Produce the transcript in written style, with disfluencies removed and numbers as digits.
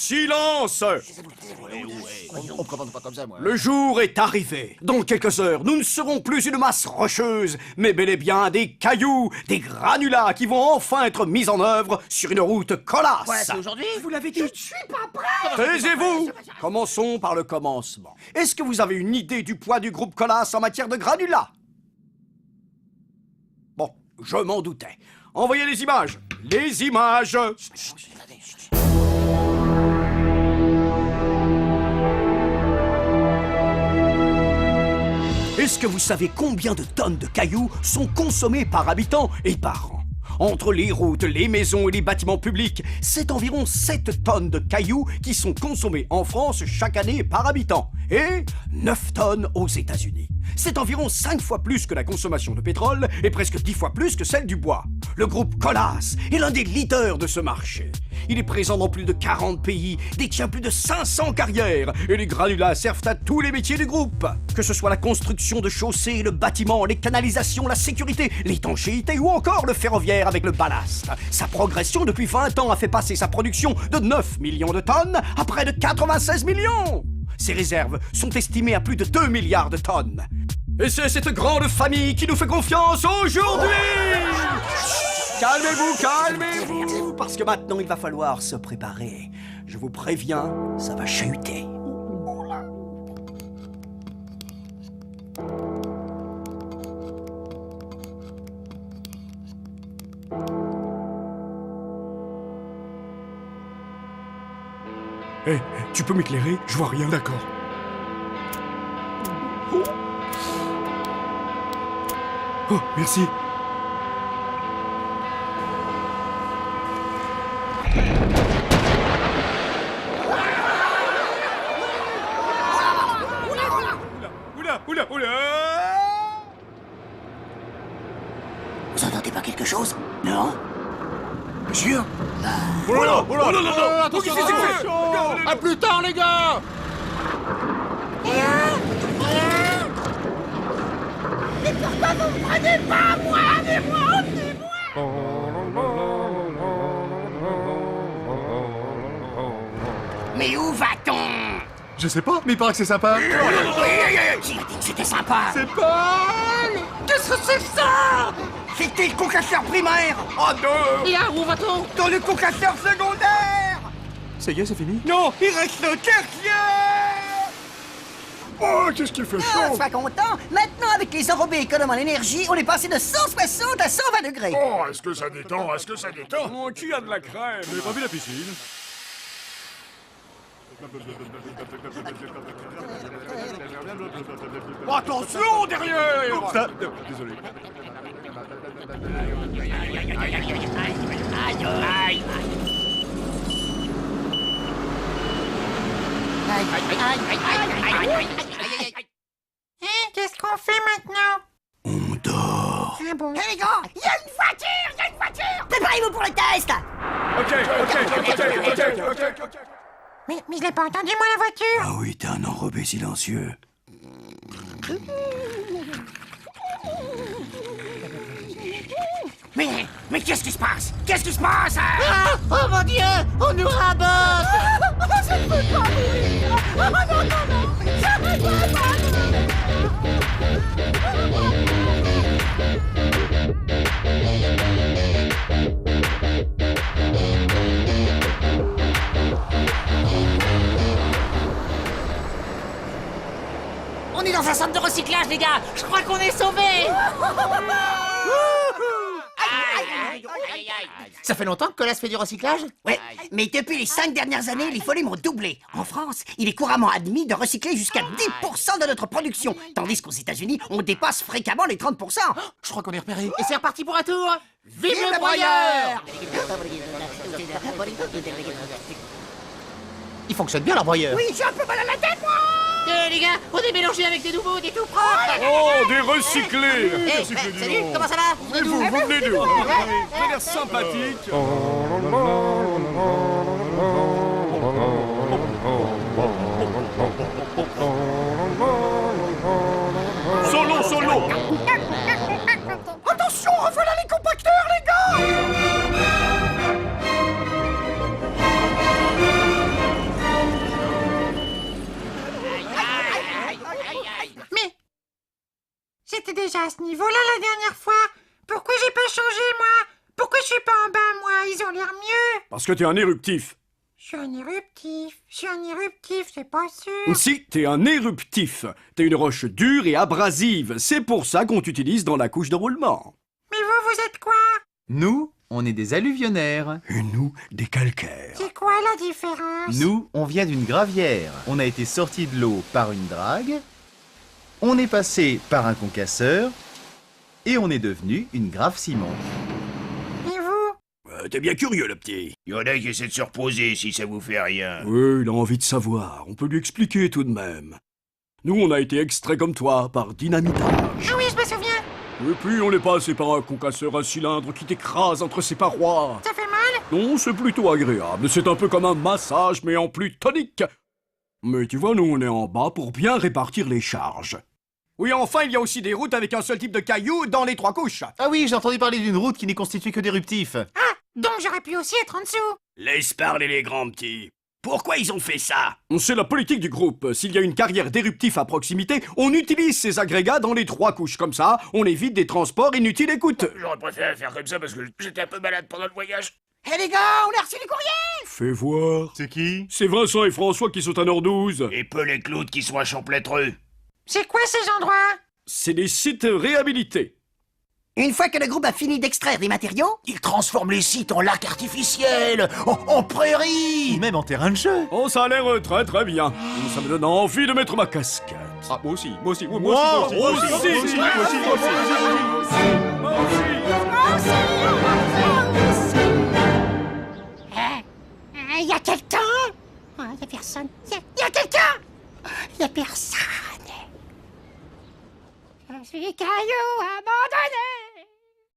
Silence! On commence pas comme ça, moi. Le jour est arrivé. Dans quelques heures, nous ne serons plus une masse rocheuse, mais bel et bien des cailloux, des granulats qui vont enfin être mis en œuvre sur une route Colas. Voilà, c'est aujourd'hui? Vous l'avez dit. Je suis pas prêt. Taisez-vous! Commençons par le commencement. Est-ce que vous avez une idée du poids du groupe Colas en matière de granulats? Bon, je m'en doutais. Envoyez les images. Les images. Est-ce que vous savez combien de tonnes de cailloux sont consommées par habitant et par an? Entre les routes, les maisons et les bâtiments publics, c'est environ 7 tonnes de cailloux qui sont consommées en France chaque année par habitant et 9 tonnes aux États-Unis. C'est environ 5 fois plus que la consommation de pétrole et presque 10 fois plus que celle du bois. Le groupe Colas est l'un des leaders de ce marché. Il est présent dans plus de 40 pays, détient plus de 500 carrières et les granulats servent à tous les métiers du groupe. Que ce soit la construction de chaussées, le bâtiment, les canalisations, la sécurité, l'étanchéité ou encore le ferroviaire avec le ballast. Sa progression depuis 20 ans a fait passer sa production de 9 millions de tonnes à près de 96 millions. Ses réserves sont estimées à plus de 2 milliards de tonnes. Et c'est cette grande famille qui nous fait confiance aujourd'hui. Calmez-vous, calmez-vous, parce que maintenant il va falloir se préparer. Je vous préviens, ça va chahuter. Hé, tu peux m'éclairer? Je vois rien, d'accord. Oh, merci. Oula. Vous entendez pas quelque chose? Non? Sûr? Oula, attention, À plus tard, les gars! Mais pourquoi vous me prenez pas, moi? Mais où va-t-on? Je sais pas, mais il paraît que c'est sympa. Qui a dit que c'était sympa? C'est pas... Qu'est-ce que c'est ça? C'était le concasseur primaire. Oh non! Et là, où va-t-on? Dans le concasseur secondaire! Ça y est, c'est fini? Non, il reste le tertiaire! Oh, qu'est-ce qu'il fait Ah, chaud! sois content. Maintenant, avec les enrobés économes en énergie, on est passé de 160 à 120 degrés. Oh, est-ce que ça détend? Oh, qui a de la crème? Vous n'avez pas vu la piscine? Attention derrière! Ça... Désolé. Qu'est-ce qu'on fait maintenant? On dort. Ah bon? Hé les gars, il y a une voiture! Préparez-vous pour le test! Ok. Mais je l'ai pas entendu, moi, la voiture! Ah oui, t'es un enrobé silencieux. Mais qu'est-ce qui se passe? Qu'est-ce qui se passe? Oh mon Dieu! On nous rabote! On est dans un centre de recyclage, les gars. Je crois qu'on est sauvés. Ça fait longtemps que Colas fait du recyclage? Ouais, mais depuis les 5 dernières années, les volumes ont doublé. En France, il est couramment admis de recycler jusqu'à 10% de notre production, tandis qu'aux États-Unis, on dépasse fréquemment les 30%. Je crois qu'on est repéré. Et c'est reparti pour un tour! Vive le broyeur! Il fonctionne bien leur broyeur. Oui, j'ai un peu mal à la tête, moi! Les gars, on est mélangés avec des nouveaux, des tout propres! Oh, des recyclés! Salut, comment ça va? Et vous venez d'où? Vous avez l'air sympathique. Solo! Attention, revoilà les compacteurs, les gars! à ce niveau-là la dernière fois. Pourquoi j'ai pas changé, moi? Pourquoi je suis pas en bas, moi? Ils ont l'air mieux. Parce que t'es un éruptif. Je suis un éruptif, c'est pas sûr. Si, t'es un éruptif. T'es une roche dure et abrasive. C'est pour ça qu'on t'utilise dans la couche de roulement. Mais vous êtes quoi? Nous, on est des alluvionnaires. Et nous, des calcaires. C'est quoi la différence? Nous, on vient d'une gravière. On a été sortis de l'eau par une drague. On est passé par un concasseur. Et on est devenu une grave ciment. Et vous? T'es bien curieux, le petit. Il y en a qui essaient de se reposer si ça vous fait rien. Oui, il a envie de savoir. On peut lui expliquer tout de même. Nous, on a été extraits comme toi par dynamitage. Ah oui, je me souviens. Et puis, on est passé par un concasseur à cylindre qui t'écrase entre ses parois. Ça fait mal? Non, c'est plutôt agréable. C'est un peu comme un massage, mais en plus tonique. Mais tu vois, nous, on est en bas pour bien répartir les charges. Oui, enfin, il y a aussi des routes avec un seul type de cailloux dans les 3 couches. Ah oui, j'ai entendu parler d'une route qui n'est constituée que d'éruptifs. Ah, donc j'aurais pu aussi être en dessous. Laisse parler les grands petits. Pourquoi ils ont fait ça? C'est la politique du groupe. S'il y a une carrière d'éruptifs à proximité, on utilise ces agrégats dans les 3 couches. Comme ça, on évite des transports inutiles et coûteux. J'aurais préféré faire comme ça parce que j'étais un peu malade pendant le voyage. Hé les gars, on a reçu les courriers! Fais voir. C'est qui? C'est Vincent et François qui sont à Nord-12. Et Paul et Claude qui sont à Champlâtreux. C'est quoi ces endroits? C'est des sites réhabilités. Une fois que le groupe a fini d'extraire des matériaux, Ils transforment les sites en lacs artificiels, en prairies. Même en terrain de jeu. Oh, ça a l'air très très bien. Ça me donne envie de mettre ma casquette. Ah, moi aussi, moi aussi, moi aussi, moi aussi. Y a quelqu'un? Y a personne. Y a quelqu'un? Y a personne. Je suis caillou à mon